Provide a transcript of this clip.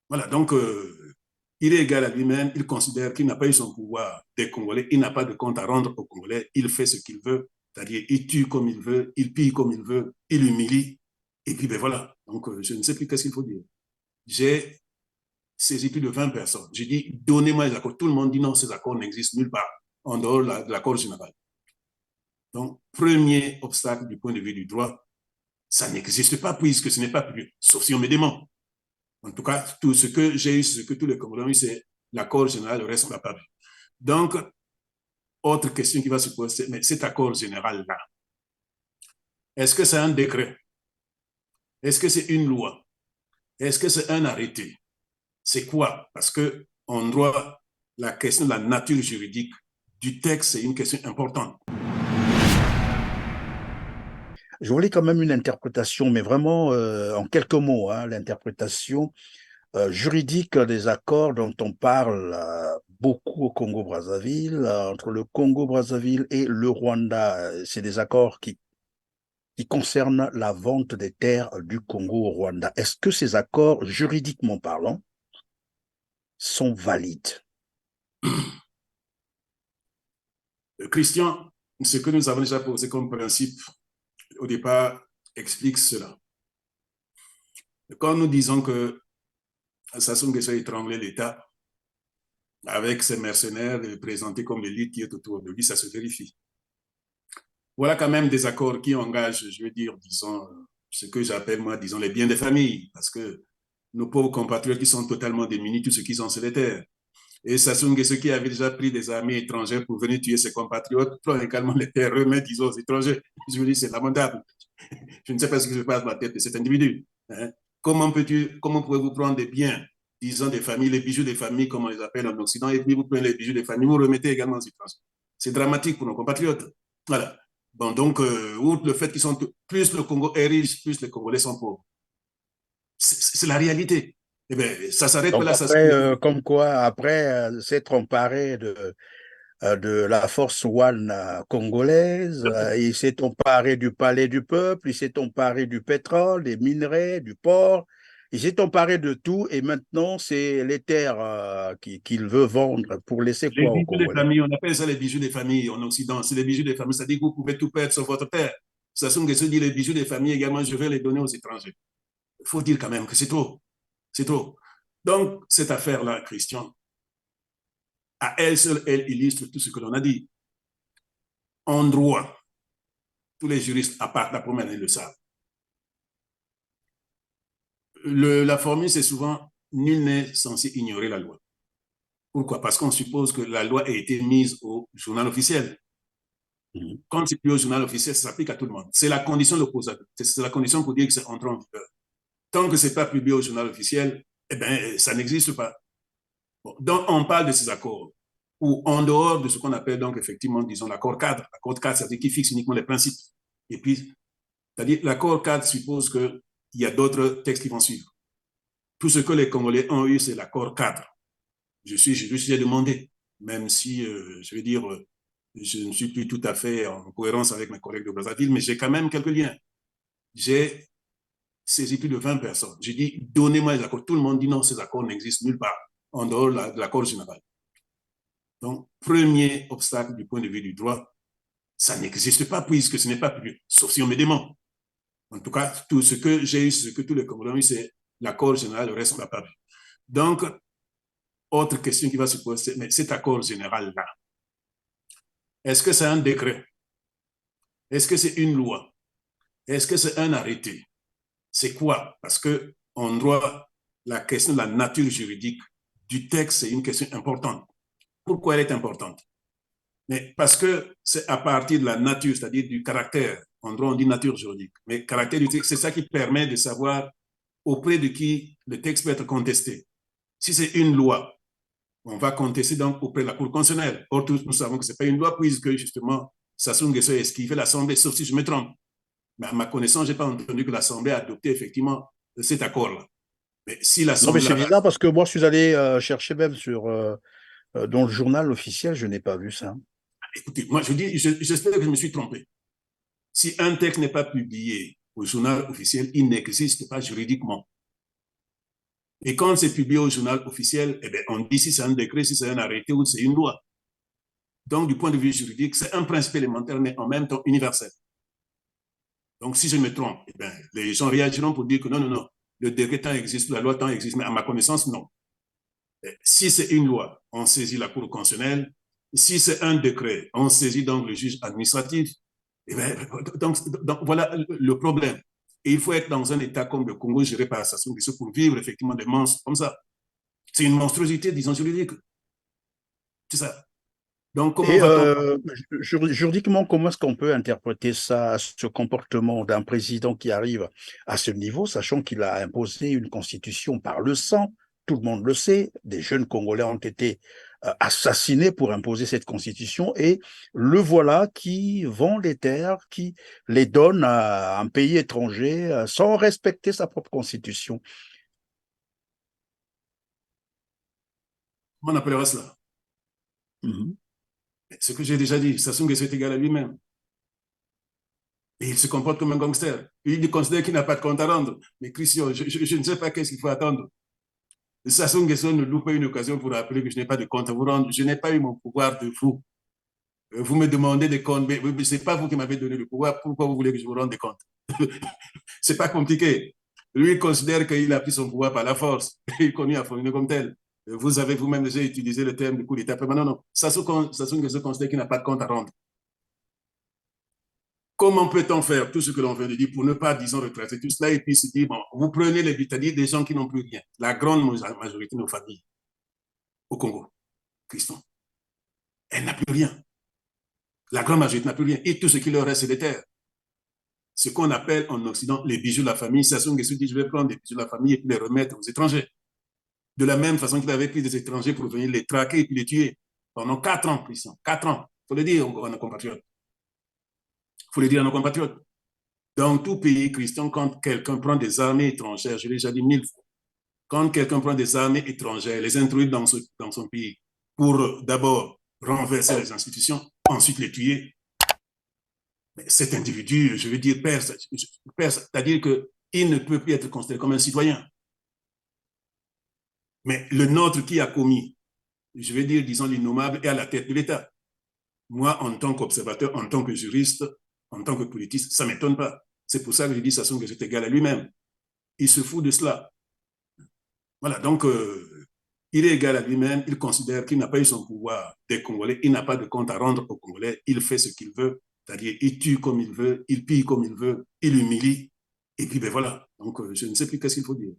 Voilà, donc il est égal à lui-même, il considère qu'il n'a pas eu son pouvoir des Congolais, il n'a pas de compte à rendre aux Congolais, il fait ce qu'il veut, c'est-à-dire il tue comme il veut, il pille comme il veut, il humilie, et puis ben voilà. Donc je ne sais plus qu'est-ce qu'il faut dire. J'ai saisi plus de 20 personnes. J'ai dit, donnez-moi les accords. Tout le monde dit non, ces accords n'existent nulle part en dehors de l'accord général. Donc, premier obstacle du point de vue du droit, ça n'existe pas puisque ce n'est pas public, sauf si on me demande. En tout cas, tout ce que j'ai eu, ce que tous les Congolais ont eu, c'est l'accord général, le reste, on n'a pas vu. Donc, autre question qui va se poser, mais cet accord général-là, est-ce que c'est un décret? Est-ce que c'est une loi? Est-ce que c'est un arrêté? C'est quoi? Parce que en droit, la question de la nature juridique du texte, c'est une question importante. Je voulais quand même une interprétation, mais vraiment en quelques mots, hein, l'interprétation juridique des accords dont on parle beaucoup au Congo-Brazzaville, entre le Congo-Brazzaville et le Rwanda. C'est des accords qui concernent la vente des terres du Congo au Rwanda. Est-ce que ces accords, juridiquement parlant, sont valides? Christian, ce que nous avons déjà posé comme principe au départ explique cela. Quand nous disons que Sassou Nguesso a étranglé l'État avec ses mercenaires présentés comme l'élite qui est autour de lui, ça se vérifie. Voilà quand même des accords qui engagent, je veux dire, disons, ce que j'appelle moi, disons, les biens des familles, parce que nos pauvres compatriotes qui sont totalement démunis, tout ce qu'ils ont, c'est les terres. Et Sassou Nguesso qui avait déjà pris des armées étrangères pour venir tuer ses compatriotes, prend également les terres, remet, disons, aux étrangers. Je vous dis, c'est lamentable. Je ne sais pas ce qui se passe dans la tête de cet individu. Hein. Comment pouvez-vous prendre des biens, disons des familles, les bijoux des familles, comme on les appelle en Occident, et puis vous prenez les bijoux des familles, vous remettez également aux étrangers. C'est dramatique pour nos compatriotes. Voilà. Bon, donc, outre le fait qu'ils sont plus le Congo est riche, plus les Congolais sont pauvres. C'est la réalité. Eh bien, ça s'arrête Donc là, ça se... après, comme quoi, après s'être emparé de la force One congolaise, il s'est emparé du palais du peuple, il s'est emparé du pétrole, des minerais, du port, il s'est emparé de tout et maintenant c'est les terres qu'il veut vendre pour laisser Les quoi aux bijoux des Congolais? familles, on appelle ça les bijoux des familles en Occident. C'est les bijoux des familles, c'est-à-dire que vous pouvez tout perdre sur votre terre. Sassou Nguesso dit les bijoux des familles également, je vais les donner aux étrangers. Il faut dire quand même que c'est trop. C'est trop. Donc, cette affaire-là, Christian, à elle seule, elle illustre tout ce que l'on a dit. En droit, tous les juristes, à part la première année, le savent. La formule, c'est souvent nul n'est censé ignorer la loi. Pourquoi? Parce qu'on suppose que la loi a été mise au journal officiel. Mhm. Quand c'est plus au journal officiel, ça s'applique à tout le monde. C'est la condition d'opposable. C'est la condition pour dire que c'est entré en vigueur. Tant que ce n'est pas publié au journal officiel, eh bien, ça n'existe pas. Bon, donc, on parle de ces accords, ou en dehors de ce qu'on appelle donc effectivement, disons, l'accord cadre. L'accord cadre, c'est-à-dire qui fixe uniquement les principes. Et puis, c'est-à-dire l'accord cadre suppose qu'il y a d'autres textes qui vont suivre. Tout ce que les Congolais ont eu, c'est l'accord cadre. J'ai demandé, même si, je veux dire, je ne suis plus tout à fait en cohérence avec mes collègues de Brazzaville, mais j'ai quand même quelques liens. J'ai saisi plus de 20 personnes. J'ai dit, donnez-moi les accords. Tout le monde dit non, ces accords n'existent nulle part en dehors de l'accord général. Donc, premier obstacle du point de vue du droit, ça n'existe pas puisque ce n'est pas public, sauf si on me demande. En tout cas, tout ce que j'ai eu, ce que tous les Congolais ont eu, c'est l'accord général, le reste, on n'a pas vu. Donc, autre question qui va se poser, mais cet accord général-là, est-ce que c'est un décret? Est-ce que c'est une loi? Est-ce que c'est un arrêté? C'est quoi? Parce que en droit, la question de la nature juridique du texte, c'est une question importante. Pourquoi elle est importante? Mais parce que c'est à partir de la nature, c'est-à-dire du caractère. En droit, on dit nature juridique. Mais caractère du texte, c'est ça qui permet de savoir auprès de qui le texte peut être contesté. Si c'est une loi, on va contester donc auprès de la Cour constitutionnelle. Or, tous nous savons que ce n'est pas une loi, puisque justement, Sassou Nguesso a esquivé l'Assemblée, sauf si je me trompe. Mais à ma connaissance, je n'ai pas entendu que l'Assemblée a adopté effectivement cet accord-là. Mais si Non mais l'Assemblée c'est avait... bizarre parce que moi je suis allé chercher même dans le journal officiel, je n'ai pas vu ça. Écoutez, moi je dis, j'espère que je me suis trompé. Si un texte n'est pas publié au journal officiel, il n'existe pas juridiquement. Et quand c'est publié au journal officiel, eh bien, on dit si c'est un décret, si c'est un arrêté ou c'est une loi. Donc, du point de vue juridique, c'est un principe élémentaire, mais en même temps universel. Donc, si je me trompe, eh bien, les gens réagiront pour dire que non, non, non, le décret tant existe, la loi tant existe, mais à ma connaissance, non. Si c'est une loi, on saisit la Cour constitutionnelle. Si c'est un décret, on saisit donc le juge administratif. Et bien, donc, voilà le problème. Et il faut être dans un État comme le Congo géré par Sassou Nguesso pour vivre effectivement des monstres comme ça. C'est une monstruosité, disons, juridique. C'est ça. Donc, comment Et va-t-on? juridiquement, comment est-ce qu'on peut interpréter ça, ce comportement d'un président qui arrive à ce niveau, sachant qu'il a imposé une constitution par le sang, tout le monde le sait, des jeunes Congolais ont été assassinés pour imposer cette constitution, et le voilà qui vend les terres, qui les donne à un pays étranger sans respecter sa propre constitution. On appellera cela. Mhm. Ce que j'ai déjà dit, Sassou Nguesso est égal à lui-même. Et il se comporte comme un gangster. Il considère qu'il n'a pas de compte à rendre. Mais Christian, je ne sais pas qu'est-ce qu'il faut attendre. Sassou Nguesso ne loupe pas une occasion pour rappeler que je n'ai pas de compte à vous rendre. Je n'ai pas eu mon pouvoir de vous. Vous me demandez des comptes, mais ce n'est pas vous qui m'avez donné le pouvoir. Pourquoi vous voulez que je vous rende des comptes? C'est pas compliqué. Lui, il considère qu'il a pris son pouvoir par la force. Il continue à fonctionner comme tel. Vous avez vous-même déjà utilisé le terme de coup d'État. Non, non. Sassou Nguesso considère qu'il n'a pas de compte à rendre. Comment peut-on faire tout ce que l'on vient de dire pour ne pas, disons, retracer tout cela et puis se dire, bon, vous prenez les c'est-à-dire des gens qui n'ont plus rien. La grande majorité de nos familles au Congo, Christon, elle n'a plus rien. La grande majorité n'a plus rien. Et tout ce qui leur reste, c'est des terres. Ce qu'on appelle en Occident les bijoux de la famille. Sassou Nguesso dit, je vais prendre des bijoux de la famille et puis les remettre aux étrangers. De la même façon qu'il avait pris des étrangers pour venir les traquer et puis les tuer. Pendant 4 ans, Christian. 4 ans. Il faut le dire à nos compatriotes. Il faut le dire à nos compatriotes. Dans tout pays christian, quand quelqu'un prend des armées étrangères, je l'ai déjà dit 1000 fois, quand quelqu'un prend des armées étrangères, les introduit dans son pays pour d'abord renverser les institutions, ensuite les tuer, cet individu, je veux dire, perd, c'est-à-dire qu'il ne peut plus être considéré comme un citoyen. Mais le nôtre qui a commis, je veux dire, disons, l'innommable, est à la tête de l'État. Moi, en tant qu'observateur, en tant que juriste, en tant que politiste, ça ne m'étonne pas. C'est pour ça que je dis Sassou Nguesso est égal à lui-même. Il se fout de cela. Voilà, donc il est égal à lui-même, il considère qu'il n'a pas eu son pouvoir des Congolais, il n'a pas de compte à rendre aux Congolais, il fait ce qu'il veut, c'est-à-dire il tue comme il veut, il pille comme il veut, il humilie, et puis ben voilà. Donc je ne sais plus qu'est-ce qu'il faut dire.